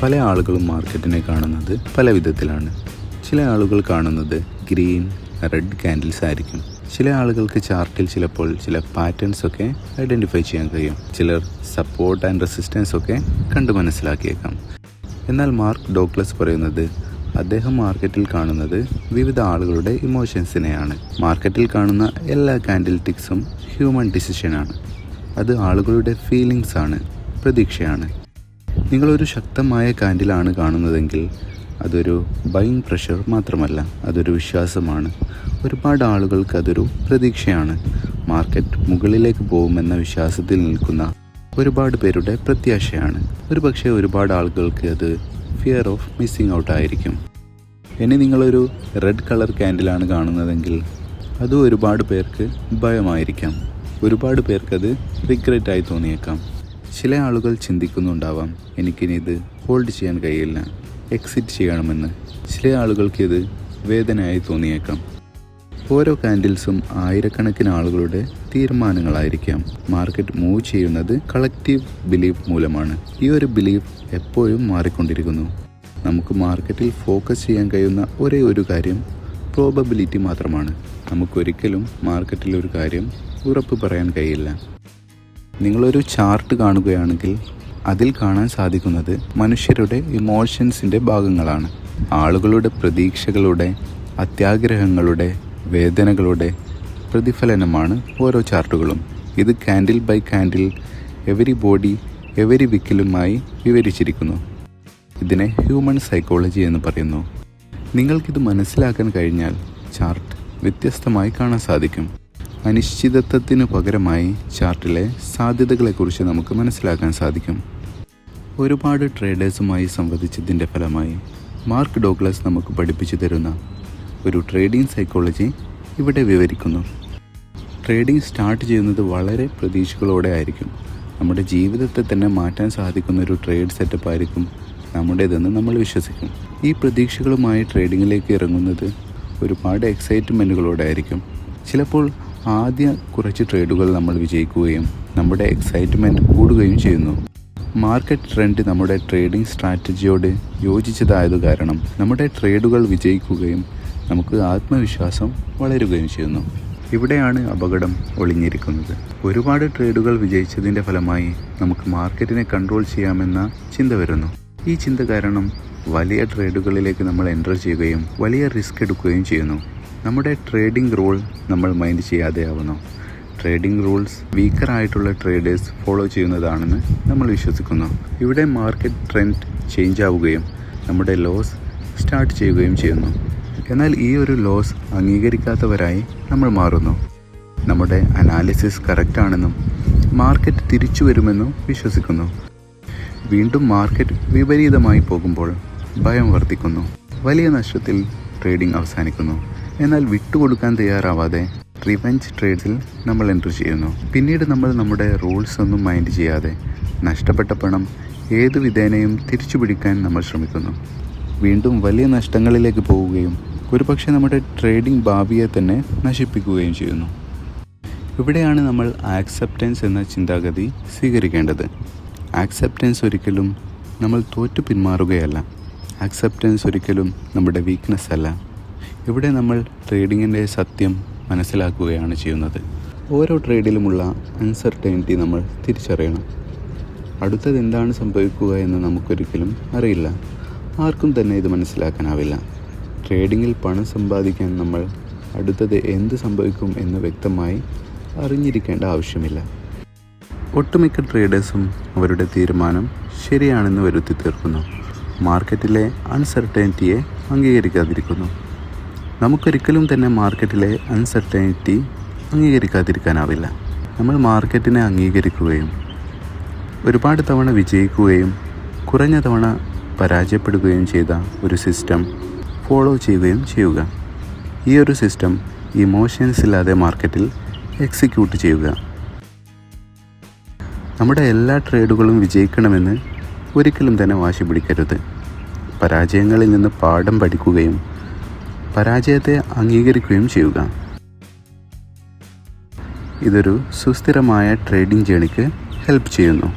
പല ആളുകളും മാർക്കറ്റിനെ കാണുന്നത് പല വിധത്തിലാണ്. ചില ആളുകൾ കാണുന്നത് ഗ്രീൻ, റെഡ് ക്യാൻഡിൽസ് ആയിരിക്കും. ചില ആളുകൾക്ക് ചാർട്ടിൽ ചിലപ്പോൾ ചില പാറ്റേൺസ് ഒക്കെ ഐഡൻറ്റിഫൈ ചെയ്യാൻ കഴിയും. ചിലർ സപ്പോർട്ട് ആൻഡ് റെസിസ്റ്റൻസ് ഒക്കെ കണ്ടു മനസ്സിലാക്കിയേക്കാം. എന്നാൽ മാർക്ക് ഡോഗ്ലസ് പറയുന്നത് അദ്ദേഹം മാർക്കറ്റിൽ കാണുന്നത് വിവിധ ആളുകളുടെ ഇമോഷൻസിനെയാണ്. മാർക്കറ്റിൽ കാണുന്ന എല്ലാ കാൻഡിൽ ടിക്സും ഹ്യൂമൻ ഡിസിഷനാണ്. അത് ആളുകളുടെ ഫീലിങ്സ് ആണ്, പ്രതീക്ഷയാണ്. നിങ്ങളൊരു ശക്തമായ കാൻഡിലാണ് കാണുന്നതെങ്കിൽ അതൊരു ബൈയിങ് പ്രഷർ മാത്രമല്ല, അതൊരു വിശ്വാസമാണ്. ഒരുപാട് ആളുകൾക്ക് അതൊരു പ്രതീക്ഷയാണ്. മാർക്കറ്റ് മുകളിലേക്ക് പോകുമെന്ന വിശ്വാസത്തിൽ നിൽക്കുന്ന ഒരുപാട് പേരുടെ പ്രത്യാശയാണ്. ഒരുപക്ഷെ ഒരുപാട് ആളുകൾക്ക് അത് ഫിയർ ഓഫ് മിസ്സിങ് ഔട്ട് ആയിരിക്കും. ഇനി നിങ്ങളൊരു റെഡ് കളർ ക്യാൻഡിലാണ് കാണുന്നതെങ്കിൽ അതും ഒരുപാട് പേർക്ക് ഭയമായിരിക്കാം. ഒരുപാട് പേർക്കത് റിഗ്രറ്റ് ആയി തോന്നിയേക്കാം. ചില ആളുകൾ ചിന്തിക്കുന്നുണ്ടാവാം, എനിക്കിനി ഇത് ഹോൾഡ് ചെയ്യാൻ കഴിയില്ല, എക്സിറ്റ് ചെയ്യണമെന്ന്. ചില ആളുകൾക്ക് ഇത് വേദനയായി തോന്നിയേക്കാം. ഓരോ കാൻഡിൽസും ആയിരക്കണക്കിന് ആളുകളുടെ തീരുമാനങ്ങളായിരിക്കാം. മാർക്കറ്റ് മൂവ് ചെയ്യുന്നത് കളക്റ്റീവ് ബിലീഫ് മൂലമാണ്. ഈ ഒരു ബിലീഫ് എപ്പോഴും മാറിക്കൊണ്ടിരിക്കുന്നു. നമുക്ക് മാർക്കറ്റിൽ ഫോക്കസ് ചെയ്യാൻ കഴിയുന്ന ഒരേ ഒരു കാര്യം പ്രോബബിലിറ്റി മാത്രമാണ്. നമുക്കൊരിക്കലും മാർക്കറ്റിൽ ഒരു കാര്യം ഉറപ്പ് പറയാൻ കഴിയില്ല. നിങ്ങളൊരു ചാർട്ട് കാണുകയാണെങ്കിൽ അതിൽ കാണാൻ സാധിക്കുന്നത് മനുഷ്യരുടെ ഇമോഷൻസിൻ്റെ ഭാഗങ്ങളാണ്. ആളുകളുടെ പ്രതീക്ഷകളുടെ, അത്യാഗ്രഹങ്ങളുടെ, വേദനകളുടെ പ്രതിഫലനമാണ് ഓരോ ചാർട്ടുകളും. ഇത് candle by candle, every body, every വിക്കിലുമായി വിവരിച്ചിരിക്കുന്നു. ഇതിനെ ഹ്യൂമൻ സൈക്കോളജി എന്ന് പറയുന്നു. നിങ്ങൾക്കിത് മനസ്സിലാക്കാൻ കഴിഞ്ഞാൽ ചാർട്ട് വ്യത്യസ്തമായി കാണാൻ സാധിക്കും. അനിശ്ചിതത്വത്തിനു പകരമായി ചാർട്ടിലെ സാധ്യതകളെക്കുറിച്ച് നമുക്ക് മനസ്സിലാക്കാൻ സാധിക്കും. ഒരുപാട് ട്രേഡേഴ്സുമായി സംവദിച്ചതിൻ്റെ ഫലമായി മാർക്ക് ഡോഗ്ലസ് നമുക്ക് പഠിപ്പിച്ചു തരുന്ന ഒരു ട്രേഡിംഗ് സൈക്കോളജി ഇവിടെ വിവരിക്കുന്നു. ട്രേഡിംഗ് സ്റ്റാർട്ട് ചെയ്യുന്നത് വളരെ പ്രതീക്ഷകളോടെ ആയിരിക്കും. നമ്മുടെ ജീവിതത്തെ തന്നെ മാറ്റാൻ സാധിക്കുന്ന ഒരു ട്രേഡ് സെറ്റപ്പ് ആയിരിക്കും നമ്മുടേതെന്ന് നമ്മൾ വിശ്വസിക്കും. ഈ പ്രതീക്ഷകളുമായി ട്രേഡിങ്ങിലേക്ക് ഇറങ്ങുന്നത് ഒരുപാട് എക്സൈറ്റ്മെൻറ്റുകളോടെ ആയിരിക്കും. ചിലപ്പോൾ ആദ്യ കുറച്ച് ട്രേഡുകൾ നമ്മൾ വിജയിക്കുകയും നമ്മുടെ എക്സൈറ്റ്മെൻറ്റ് കൂടുകയും ചെയ്യുന്നു. മാർക്കറ്റ് ട്രെൻഡ് നമ്മുടെ ട്രേഡിംഗ് സ്ട്രാറ്റജിയോട് യോജിച്ചതായത് കാരണം നമ്മുടെ ട്രേഡുകൾ വിജയിക്കുകയും നമുക്ക് ആത്മവിശ്വാസം വളരുകയും ചെയ്യുന്നു. ഇവിടെയാണ് അപകടം ഒളിഞ്ഞിരിക്കുന്നത്. ഒരുപാട് ട്രേഡുകൾ വിജയിച്ചതിൻ്റെ ഫലമായി നമുക്ക് മാർക്കറ്റിനെ കൺട്രോൾ ചെയ്യാമെന്ന ചിന്ത വരുന്നു. ഈ ചിന്ത കാരണം വലിയ ട്രേഡുകളിലേക്ക് നമ്മൾ എൻ്റർ ചെയ്യുകയും വലിയ റിസ്ക് എടുക്കുകയും ചെയ്യുന്നു. നമ്മുടെ ട്രേഡിംഗ് റൂൾ നമ്മൾ മൈൻഡ് ചെയ്യാതെയാവുന്നു. ട്രേഡിംഗ് റൂൾസ് വീക്കറായിട്ടുള്ള ട്രേഡേഴ്സ് ഫോളോ ചെയ്യുന്നതാണെന്ന് നമ്മൾ വിശ്വസിക്കുന്നു. ഇവിടെ മാർക്കറ്റ് ട്രെൻഡ് ചേഞ്ച് ആവുകയും നമ്മുടെ ലോസ് സ്റ്റാർട്ട് ചെയ്യുകയും ചെയ്യുന്നു. എന്നാൽ ഈ ഒരു ലോസ് അംഗീകരിക്കാത്തവരായി നമ്മൾ മാറുന്നു. നമ്മുടെ അനാലിസിസ് കറക്റ്റാണെന്നും മാർക്കറ്റ് തിരിച്ചു വരുമെന്നും വിശ്വസിക്കുന്നു. വീണ്ടും മാർക്കറ്റ് വിപരീതമായി പോകുമ്പോൾ ഭയം വർദ്ധിക്കുന്നു. വലിയ നഷ്ടത്തിൽ ട്രേഡിംഗ് അവസാനിക്കുന്നു. എന്നാൽ വിട്ടുകൊടുക്കാൻ തയ്യാറാവാതെ റിവെഞ്ച് ട്രേഡ്സിൽ നമ്മൾ എൻ്റർ ചെയ്യുന്നു. പിന്നീട് നമ്മൾ നമ്മുടെ റൂൾസ് ഒന്നും മൈൻഡ് ചെയ്യാതെ നഷ്ടപ്പെട്ട പണം ഏതു വിധേനയും തിരിച്ചു പിടിക്കാൻ നമ്മൾ ശ്രമിക്കുന്നു. വീണ്ടും വലിയ നഷ്ടങ്ങളിലേക്ക് പോവുകയും ഒരുപക്ഷെ നമ്മുടെ ട്രേഡിംഗ് ഭാവിയെ തന്നെ നശിപ്പിക്കുകയും ചെയ്യുന്നു. ഇവിടെയാണ് നമ്മൾ ആക്സെപ്റ്റൻസ് എന്ന ചിന്താഗതി സ്വീകരിക്കേണ്ടത്. ആക്സെപ്റ്റൻസ് ഒരിക്കലും നമ്മൾ തോറ്റു പിന്മാറുകയല്ല. ആക്സെപ്റ്റൻസ് ഒരിക്കലും നമ്മുടെ വീക്ക്നെസ് അല്ല. ഇവിടെ നമ്മൾ ട്രേഡിങ്ങിൻ്റെ സത്യം മനസ്സിലാക്കുകയാണ് ചെയ്യുന്നത്. ഓരോ ട്രേഡിലുമുള്ള അൺസർട്ടനിറ്റി നമ്മൾ തിരിച്ചറിയണം. അടുത്തത് എന്താണ് സംഭവിക്കുക എന്ന് നമുക്കൊരിക്കലും അറിയില്ല. ആർക്കും തന്നെ ഇത് മനസ്സിലാക്കാനാവില്ല. ട്രേഡിങ്ങിൽ പണം സമ്പാദിക്കാൻ നമ്മൾ അടുത്തത് എന്ത് സംഭവിക്കും എന്ന് വ്യക്തമായി അറിഞ്ഞിരിക്കേണ്ട ആവശ്യമില്ല. ഒട്ടുമിക്ക ട്രേഡേഴ്സും അവരുടെ തീരുമാനം ശരിയാണെന്ന് വരുത്തി തീർക്കുന്നു. മാർക്കറ്റിലെ അൺസർട്ടനിറ്റിയെ അംഗീകരിക്കാതിരിക്കുന്നു. നമുക്കൊരിക്കലും തന്നെ മാർക്കറ്റിലെ അൺസർട്ടനിറ്റി അംഗീകരിക്കാതിരിക്കാനാവില്ല. നമ്മൾ മാർക്കറ്റിനെ അംഗീകരിക്കുകയും ഒരുപാട് തവണ വിജയിക്കുകയും കുറഞ്ഞ തവണ പരാജയപ്പെടുകയും ചെയ്ത ഒരു സിസ്റ്റം ഫോളോ ചെയ്യുകയും ചെയ്യുക. ഈ ഒരു സിസ്റ്റം ഇമോഷൻസ് ഇല്ലാതെ മാർക്കറ്റിൽ എക്സിക്യൂട്ട് ചെയ്യുക. നമ്മുടെ എല്ലാ ട്രേഡുകളും വിജയിക്കണമെന്ന് ഒരിക്കലും തന്നെ വാശി പിടിക്കരുത്. പരാജയങ്ങളിൽ നിന്ന് പാഠം പഠിക്കുകയും പരാജയത്തെ അംഗീകരിക്കുകയും ചെയ്യുക. ഇതൊരു സുസ്ഥിരമായ ട്രേഡിംഗ് ജേണിക്ക് ഹെൽപ്പ് ചെയ്യുന്നു.